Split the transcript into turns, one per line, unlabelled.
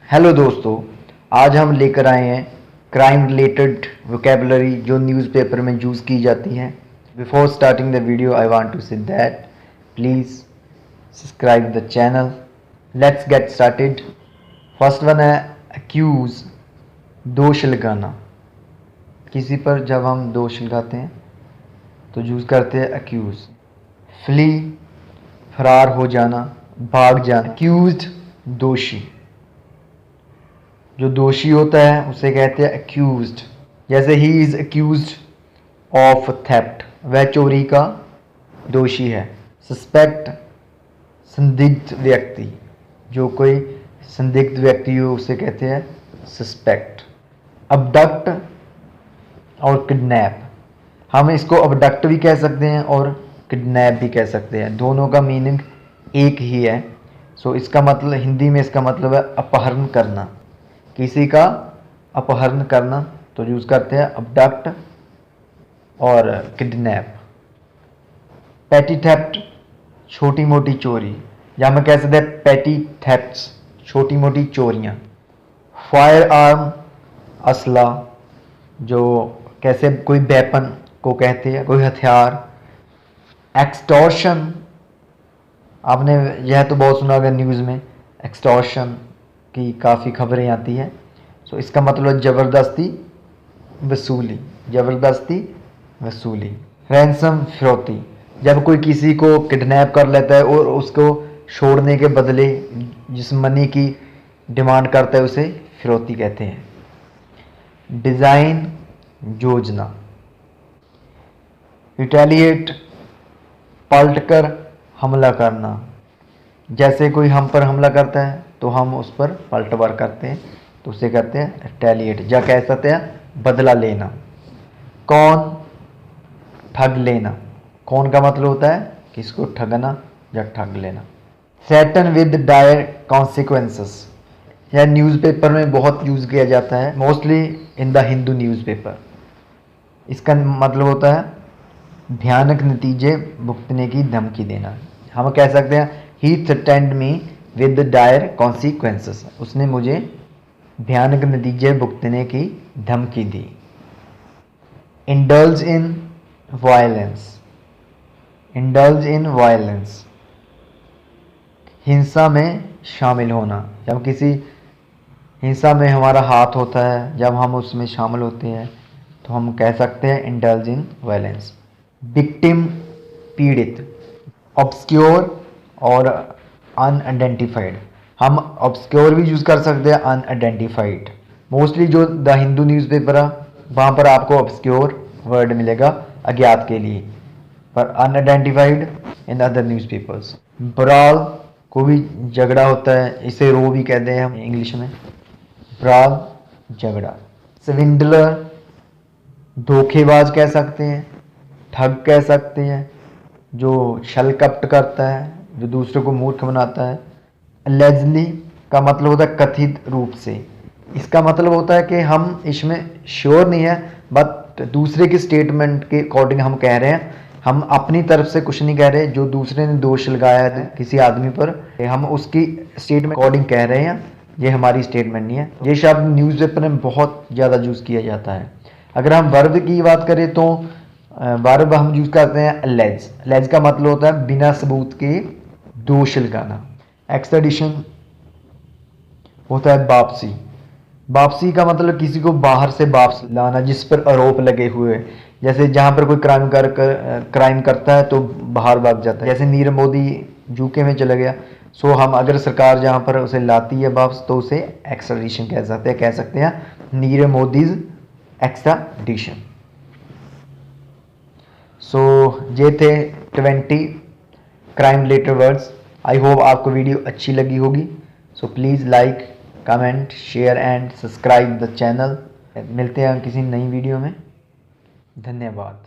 Hello दोस्तों, आज हम लेकर आए हैं क्राइम रिलेटेड वोकेबलरी जो न्यूज़पेपर में यूज़ की जाती है। Before starting the video I want to say that please subscribe the channel. Let's get started. First one है एक्यूज़, दोष लगाना। किसी पर जब हम दोष लगाते हैं तो यूज़ करते हैं एक्यूज़। फ्ली, फरार हो जाना, भाग जाना। एक्यूज्ड, दोषी। जो दोषी होता है उसे कहते हैं एक्यूज्ड। जैसे he is accused of theft, वह चोरी का दोषी है। सस्पेक्ट, संदिग्ध व्यक्ति। जो कोई संदिग्ध व्यक्ति हो उसे कहते हैं सस्पेक्ट। अबडक्ट और किडनैप, हम इसको अबडक्ट भी कह सकते हैं और किडनैप भी कह सकते हैं। दोनों का मीनिंग एक ही है। सो इसका मतलब हिंदी में इसका मतलब है अपहरण करना, किसी का अपहरण करना, तो यूज़ करते हैं अबडक्ट और किडनैप। पैटी थेफ्ट, छोटी मोटी चोरी, या हम कह सकते हैं पैटी थेफ्ट्स, छोटी मोटी चोरियाँ। फायर आर्म, असला, जो कैसे कोई वेपन को कहते हैं, कोई हथियार। एक्सटॉर्शन, आपने यह तो बहुत सुना होगा न्यूज़ में, एक्सटॉर्शन की काफ़ी खबरें आती है। सो इसका मतलब ज़बरदस्ती वसूली, ज़बरदस्ती वसूली। रैंसम, फिरौती, जब कोई किसी को किडनैप कर लेता है और उसको छोड़ने के बदले जिस मनी की डिमांड करता है उसे फिरौती कहते हैं। डिज़ाइन, योजना। रिटेलिएट, पलटकर हमला करना। जैसे कोई हम पर हमला करता है तो हम उस पर पलटवार करते हैं, तो उसे कहते हैं रिटेलिएट, या कह सकते हैं बदला लेना। कौन, ठग लेना। कौन का मतलब होता है किसको ठगना या ठग लेना। थ्रेटन विद डायर कॉन्सिक्वेंसेस, यह न्यूज़पेपर में बहुत यूज़ किया जाता है, mostly in the Hindu newspaper. इसका मतलब होता है भयानक नतीजे भुगतने की धमकी देना। हम कह सकते हैं he threatened me with dire consequences, उसने मुझे भयानक नतीजे भुगतने की धमकी दी। Indulge in violence, indulge in violence, हिंसा में शामिल होना। जब किसी हिंसा में हमारा हाथ होता है, जब हम उसमें शामिल होते हैं तो हम कह सकते हैं इंडल्ज इन वायलेंस। विक्टिम, पीड़ित। ऑब्सक्योर और अनआइडेंटिफाइड, हम ऑब्सक्योर भी यूज़ कर सकते हैं, अनआइडेंटिफाइड। मोस्टली जो द हिंदू न्यूज़पेपर है वहाँ पर आपको ऑब्सक्योर वर्ड मिलेगा अज्ञात के लिए, पर अनआइडेंटिफाइड इन अदर न्यूज़पेपर्स। ब्राल, कोई झगड़ा होता है, इसे रो भी कहते हैं हम इंग्लिश में। ब्राल, झगड़ा। स्विंडलर, धोखेबाज कह सकते हैं, ठग कह सकते हैं, जो छल कपट करता है, जो दूसरे को मूर्ख बनाता है। अलेजली का मतलब होता है कथित रूप से। इसका मतलब होता है कि हम इसमें श्योर नहीं है, बट दूसरे के स्टेटमेंट के अकॉर्डिंग हम कह रहे हैं, हम अपनी तरफ से कुछ नहीं कह रहे। जो दूसरे ने दोष लगाया है किसी आदमी पर, हम उसकी स्टेटमेंट अकॉर्डिंग कह रहे हैं, ये हमारी स्टेटमेंट नहीं है। ये शब्द न्यूज़पेपर में बहुत ज़्यादा यूज़ किया जाता है। अगर हम वर्ब की बात करें तो वर्ब हम यूज़ करते हैं अलेज। अलेज का मतलब होता है बिना सबूत के दोष लगाना। एक्सट्रेडिशन होता है वापसी। वापसी का मतलब किसी को बाहर से वापस लाना जिस पर आरोप लगे हुए, जैसे जहाँ पर कोई क्राइम करता है तो बाहर भाग जाता है। जैसे नीरव मोदी यूके में चला गया, सो हम अगर सरकार जहाँ पर उसे लाती है वापस तो उसे एक्सट्रेडिशन कह सकते हैं नीरव मोदीज एक्सट्रेडिशन। सो ये थे 20 crime related words. I hope आपको वीडियो अच्छी लगी होगी। So please like, comment, share and subscribe the channel. मिलते हैं किसी नई वीडियो में। धन्यवाद।